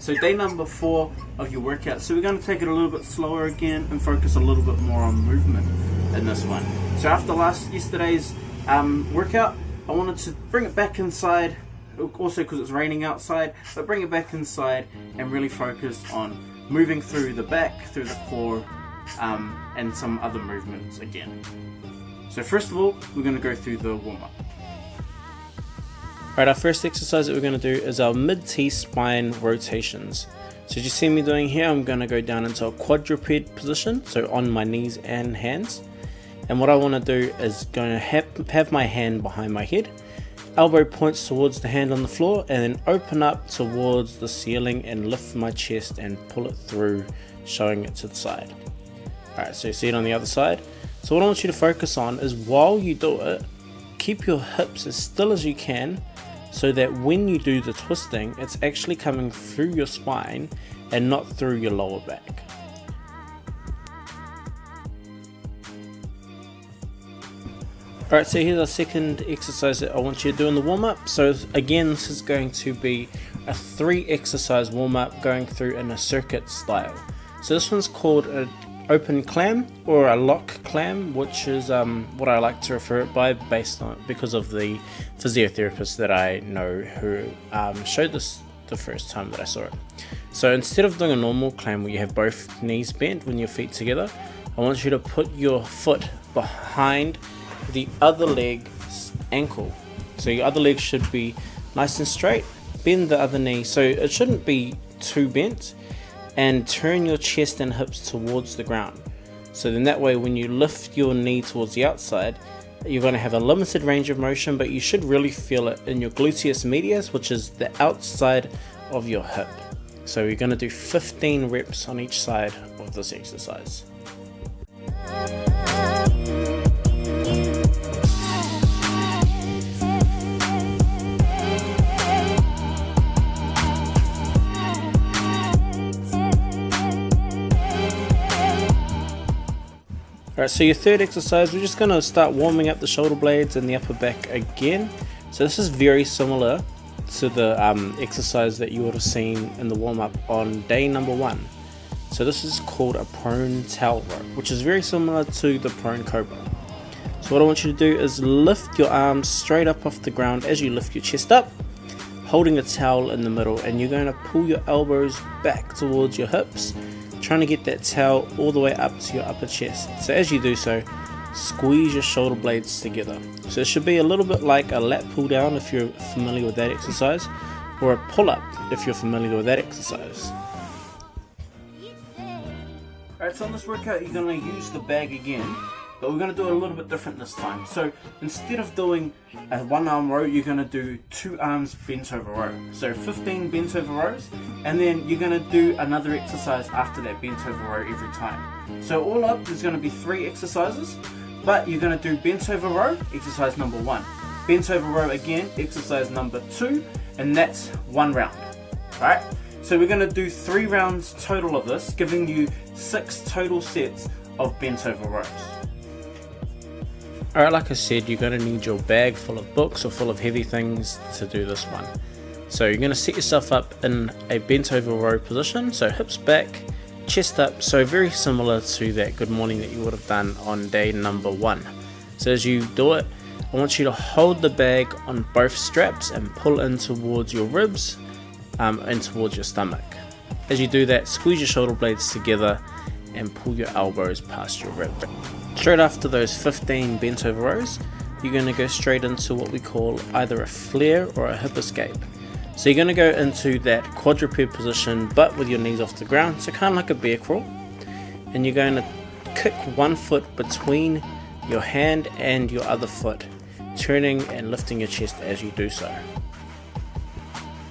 So day number 4 of your workout. So we're going to take it a little bit slower again and focus a little bit more on movement in this one. So after yesterday's workout, I wanted to bring it back inside, also because it's raining outside, but bring it back inside and really focus on moving through the back, through the core, and some other movements again. So first of all, we're going to go through the warm-up. Alright, our first exercise that we're going to do is our mid-T spine rotations. So as you see me doing here, I'm going to go down into a quadruped position, so on my knees and hands. And what I want to do is going to have my hand behind my head, elbow points towards the hand on the floor, and then open up towards the ceiling and lift my chest and pull it through, showing it to the side. Alright, so you see it on the other side. So what I want you to focus on is while you do it, keep your hips as still as you can, so that when you do the twisting, it's actually coming through your spine and not through your lower back. Alright, so here's our second exercise that I want you to do in the warm-up. So again, this is going to be a 3 exercise warm-up going through in a circuit style. So this one's called an open clam or a lock clam, which is what I like to refer it by because of the physiotherapist that I know who showed this the first time that I saw it. So instead of doing a normal clam where you have both knees bent when your feet together, I want you to put your foot behind the other leg's ankle. So your other leg should be nice and straight. Bend the other knee so it shouldn't be too bent, and turn your chest and hips towards the ground. So then that way when you lift your knee towards the outside, you're going to have a limited range of motion, but you should really feel it in your gluteus medius, which is the outside of your hip. So you're going to do 15 reps on each side of this exercise. Alright, so your third exercise, we're just going to start warming up the shoulder blades and the upper back again. So this is very similar to the exercise that you would have seen in the warm-up on day number 1. So this is called a prone towel row, which is very similar to the prone cobra. So what I want you to do is lift your arms straight up off the ground as you lift your chest up, holding a towel in the middle, and you're going to pull your elbows back towards your hips, trying to get that towel all the way up to your upper chest. So as you do so, squeeze your shoulder blades together. So it should be a little bit like a lat pull down if you're familiar with that exercise, or a pull up if you're familiar with that exercise. Alright, so on this workout you're going to use the bag again, but we're going to do it a little bit different this time. So instead of doing a 1 arm row, you're going to do 2 arms bent over row. So 15 bent over rows, and then you're going to do another exercise after that bent over row every time. So all up there's going to be 3 exercises, but you're going to do bent over row, exercise number 1. Bent over row again, exercise number 2, and that's 1 round. Alright, so we're going to do 3 rounds total of this, giving you 6 total sets of bent over rows. Alright, like I said, you're going to need your bag full of books or full of heavy things to do this one. So you're going to set yourself up in a bent over row position, so hips back, chest up, so very similar to that good morning that you would have done on day number 1. So as you do it, I want you to hold the bag on both straps and pull in towards your ribs and towards your stomach. As you do that, squeeze your shoulder blades together and pull your elbows past your rib. Straight after those 15 bent over rows, you're going to go straight into what we call either a flare or a hip escape. So you're going to go into that quadruped position but with your knees off the ground, so kind of like a bear crawl, and you're going to kick one foot between your hand and your other foot, turning and lifting your chest as you do so.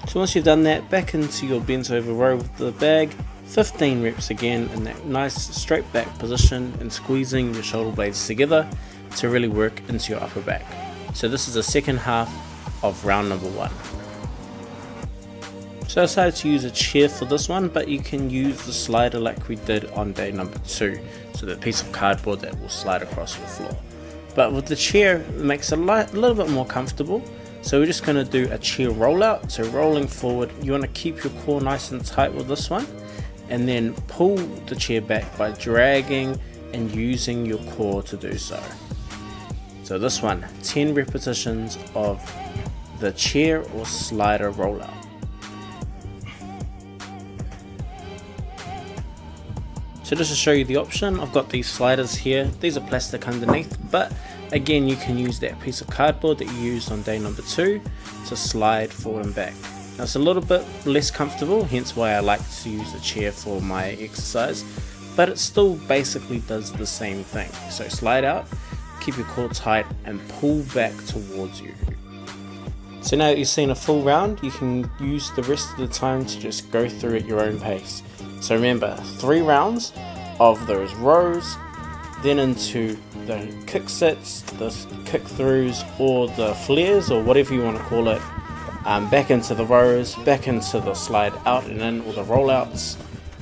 So once you've done that, back into your bent over row with the bag, 15 reps again in that nice straight back position and squeezing your shoulder blades together to really work into your upper back. So this is the second half of round number 1. So I decided to use a chair for this one, but you can use the slider like we did on day number 2, so that piece of cardboard that will slide across the floor. But with the chair, it makes it a little bit more comfortable, So we're just going to do a chair rollout. So rolling forward, you want to keep your core nice and tight with this one, and then pull the chair back by dragging and using your core to do so. So this one, 10 repetitions of the chair or slider rollout. So just to show you the option, I've got these sliders here. These are plastic underneath, but again, you can use that piece of cardboard that you used on day number 2 to slide forward and back. Now it's a little bit less comfortable, hence why I like to use the chair for my exercise, but it still basically does the same thing. So slide out, keep your core tight, and pull back towards you. So now that you've seen a full round, you can use the rest of the time to just go through at your own pace. So remember, 3 rounds of those rows, then into the kick sits, the kick throughs, or the flares, or whatever you want to call it, back into the rows, back into the slide out and in, or the rollouts,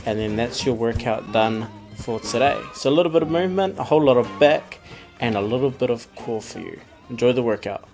and then that's your workout done for today. So a little bit of movement, a whole lot of back, and a little bit of core for you. Enjoy the workout.